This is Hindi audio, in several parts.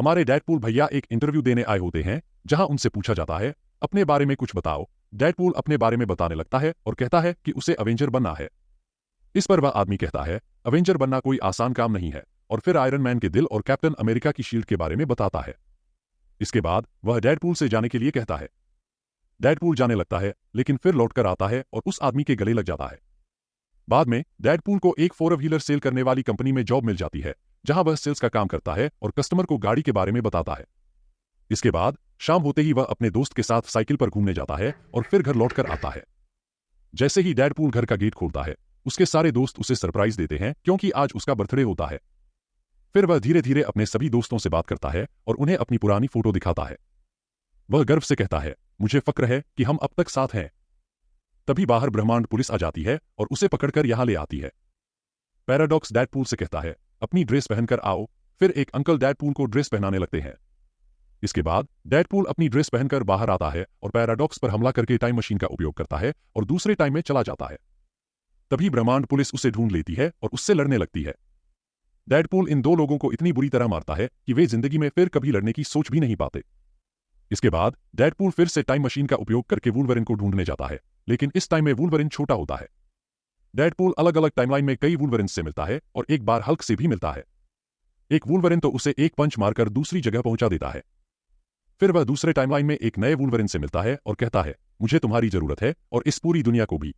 हमारे डेडपूल भैया एक इंटरव्यू देने आए होते हैं, जहां उनसे पूछा जाता है, अपने बारे में कुछ बताओ। डेडपूल अपने बारे में बताने लगता है और कहता है कि उसे अवेंजर बनना है। इस पर वह आदमी कहता है, अवेंजर बनना कोई आसान काम नहीं है, और फिर आयरन मैन के दिल और कैप्टन अमेरिका की शील्ड के बारे में बताता है। इसके बाद वह डेडपूल से जाने के लिए कहता है। डेडपूल जाने लगता है, लेकिन फिर लौटकर आता है और उस आदमी के गले लग जाता है। बाद में डेडपूल को एक 4 व्हीलर सेल करने वाली कंपनी में जॉब मिल जाती है, जहां वह सेल्स का काम करता है और कस्टमर को गाड़ी के बारे में बताता है। इसके बाद शाम होते ही वह अपने दोस्त के साथ साइकिल पर घूमने जाता है और फिर घर लौटकर आता है। जैसे ही डेडपूल घर का गेट खोलता है, उसके सारे दोस्त उसे सरप्राइज देते हैं क्योंकि आज उसका बर्थडे होता है। फिर वह धीरे धीरे अपने सभी दोस्तों से बात करता है और उन्हें अपनी पुरानी फोटो दिखाता है। वह गर्व से कहता है, मुझे फक्र है कि हम अब तक साथ हैं। तभी बाहर ब्रह्मांड पुलिस आ जाती है और उसे पकड़कर यहां ले आती है। पैराडॉक्स डेडपूल से कहता है, अपनी ड्रेस पहनकर आओ। फिर एक अंकल डेडपूल को ड्रेस पहनाने लगते हैं। इसके बाद डेडपूल अपनी ड्रेस पहनकर बाहर आता है और पैराडॉक्स पर हमला करके टाइम मशीन का उपयोग करता है और दूसरे टाइम में चला जाता है। तभी ब्रह्मांड पुलिस उसे ढूंढ लेती है और उससे लड़ने लगती है। डेडपूल इन दो लोगों को इतनी बुरी तरह मारता है कि वे जिंदगी में फिर कभी लड़ने की सोच भी नहीं पाते। इसके बाद डेडपूल फिर से टाइम मशीन का उपयोग करके वुल्वरिन को ढूंढने जाता है, लेकिन इस टाइम में वुल्वरिन छोटा होता है। डेडपूल अलग अलग टाइमलाइन में कई वुल्वरिन से मिलता है और एक बार हल्क से भी मिलता है। एक वुल्वरिन तो उसे एक पंच मारकर दूसरी जगह पहुंचा देता है। फिर वह दूसरे टाइमलाइन में एक नए वुल्वरिन से मिलता है और कहता है, मुझे तुम्हारी जरूरत है और इस पूरी दुनिया को भी।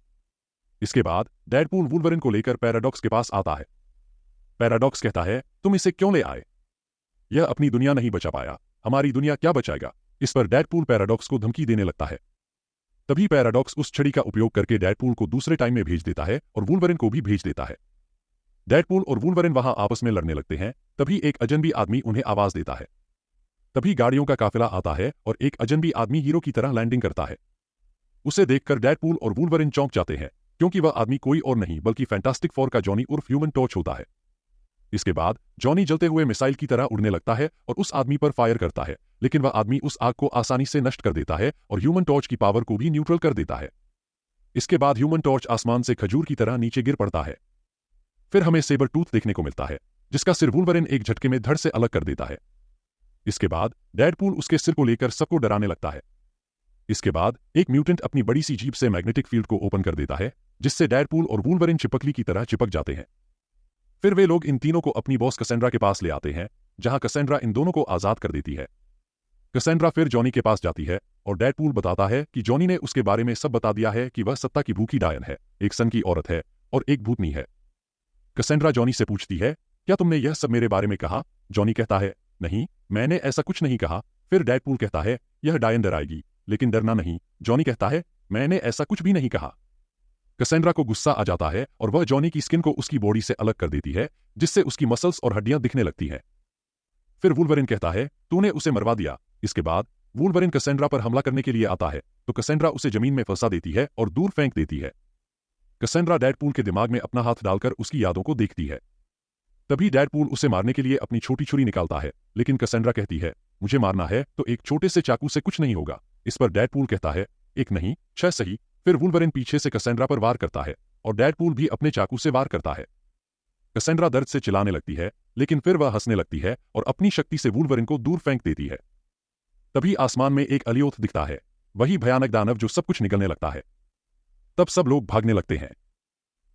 इसके बाद डेडपूल वुल्वरिन को लेकर पैराडॉक्स के पास आता है। पैराडॉक्स कहता है, तुम इसे क्यों ले आए? यह अपनी दुनिया नहीं बचा पाया, हमारी दुनिया क्या बचाएगा? इस पर डेडपूल पैराडॉक्स को धमकी देने लगता है। तभी पैराडॉक्स उस छड़ी का उपयोग करके डेडपूल को दूसरे टाइम में भेज देता है और वुल्वरिन को भी भेज देता है। डेडपूल और वुल्वरिन वहां आपस में लड़ने लगते हैं। तभी एक अजनबी आदमी उन्हें आवाज देता है। तभी गाड़ियों का काफिला आता है और एक अजनबी आदमी हीरो की तरह लैंडिंग करता है। उसे देखकर डेडपूल और वुल्वरिन चौंक जाते हैं, क्योंकि वह आदमी कोई और नहीं बल्कि फैंटास्टिक फोर का जॉनी उर्फ ह्यूमन टॉर्च होता है। इसके बाद जॉनी जलते हुए मिसाइल की तरह उड़ने लगता है और उस आदमी पर फायर करता है, लेकिन वह आदमी उस आग को आसानी से नष्ट कर देता है और ह्यूमन टॉर्च की पावर को भी न्यूट्रल कर देता है। इसके बाद ह्यूमन टॉर्च आसमान से खजूर की तरह नीचे गिर पड़ता है। फिर हमें सेबर टूथ देखने को मिलता है, जिसका सिर वुल्वरिन एक झटके में धड़ से अलग कर देता है। इसके बाद डेडपूल उसके सिर को लेकर सबको डराने लगता है। इसके बाद एक म्यूटेंट अपनी बड़ी सी जीभ से मैग्नेटिक फील्ड को ओपन कर देता है, जिससे डेडपूल और वुल्वरिन चिपकली की तरह चिपक जाते हैं। फिर वे लोग इन तीनों को अपनी बॉस कसेंड्रा के पास ले आते हैं, जहां कसेंड्रा इन दोनों को आजाद कर देती है। कसेंड्रा फिर जॉनी के पास जाती है और डेडपूल बताता है कि जॉनी ने उसके बारे में सब बता दिया है कि वह सत्ता की भूखी डायन है, एक सन की औरत है और एक भूतनी है। कसेंड्रा जॉनी से पूछती है, क्या तुमने यह सब मेरे बारे में कहा? जॉनी कहता है, नहीं, मैंने ऐसा कुछ नहीं कहा। फिर डेडपूल कहता है, यह डायन डराएगी, लेकिन डरना नहीं। जॉनी कहता है, मैंने ऐसा कुछ भी नहीं कहा। कसेंड्रा को गुस्सा आ जाता है और वह जॉनी की स्किन को उसकी बॉडी से अलग कर देती है, जिससे उसकी मसल्स और हड्डियां दिखने लगती हैं। फिर वुल्वरिन कहता है, तूने उसे मरवा दिया। इसके बाद वुल्वरिन कसेंड्रा पर हमला करने के लिए आता है, तो कसेंड्रा उसे जमीन में फंसा देती है और दूर फेंक देती है। कसेंड्रा डेडपूल के दिमाग में अपना हाथ डालकर उसकी यादों को देखती है। तभी डेडपूल उसे मारने के लिए अपनी छोटी छुरी निकालता है, लेकिन कसेंड्रा कहती है, मुझे मारना है तो एक छोटे से चाकू से कुछ नहीं होगा। इस पर डेडपूल कहता है, एक नहीं 6 सही। फिर वुल्वरिन पीछे से कसेंड्रा पर वार करता है और डेडपूल भी अपने चाकू से वार करता है। कसेंड्रा दर्द से चिल्लाने लगती है, लेकिन फिर वह हंसने लगती है और अपनी शक्ति से वुल्वरिन को दूर फेंक देती है। तभी आसमान में एक अलियोथ दिखता है, वही भयानक दानव जो सब कुछ निगलने लगता है। तब सब लोग भागने लगते हैं।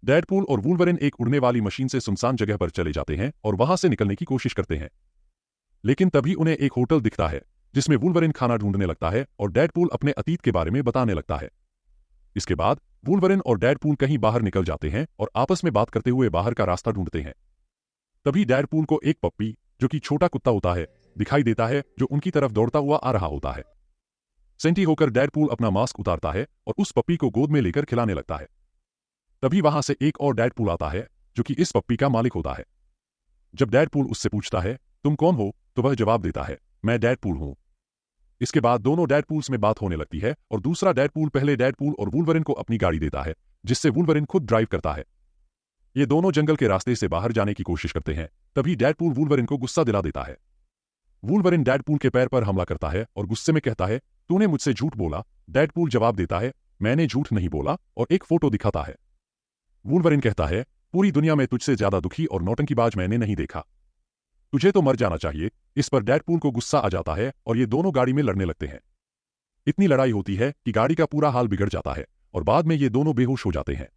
डेडपूल और वुल्वरिन एक उड़ने वाली मशीन से सुनसान जगह पर चले जाते हैं और वहां से निकलने की कोशिश करते हैं। लेकिन तभी उन्हें एक होटल दिखता है, जिसमें वुल्वरिन खाना ढूंढने लगता है और डेडपूल अपने अतीत के बारे में बताने लगता है। इसके बाद वुल्वरिन और डेडपूल कहीं बाहर निकल जाते हैं और आपस में बात करते हुए बाहर का रास्ता ढूंढते हैं। तभी डेडपूल को एक पप्पी, जो कि छोटा कुत्ता होता है, दिखाई देता है, जो उनकी तरफ दौड़ता हुआ आ रहा होता है। सेंटी होकर डेडपूल अपना मास्क उतारता है और उस पप्पी को गोद में लेकर खिलाने लगता है। तभी वहां से एक और डेडपूल आता है, जो कि इस पप्पी का मालिक होता है। जब डेडपूल उससे पूछता है, तुम कौन हो, तो वह जवाब देता है, मैं डेडपूल हूं। इसके बाद दोनों डेडपूल्स में बात होने लगती है और दूसरा डेडपूल पहले डेडपूल और वुल्वरिन को अपनी गाड़ी देता है, जिससे वुल्वरिन खुद ड्राइव करता है। ये दोनों जंगल के रास्ते से बाहर जाने की कोशिश करते हैं। तभी डेडपूल वुल्वरिन को गुस्सा दिला देता है। वुल्वरिन डेडपूल के पैर पर हमला करता है और गुस्से में कहता है, तूने मुझसे झूठ बोला। डेडपूल जवाब देता है, मैंने झूठ नहीं बोला, और एक फोटो दिखाता है। वुल्वरिन कहता है, पूरी दुनिया में तुझसे ज्यादा दुखी और नौटंकीबाज मैंने नहीं देखा। तुझे तो मर जाना चाहिए। इस पर डेडपूल को गुस्सा आ जाता है और ये दोनों गाड़ी में लड़ने लगते हैं। इतनी लड़ाई होती है कि गाड़ी का पूरा हाल बिगड़ जाता है और बाद में ये दोनों बेहोश हो जाते हैं।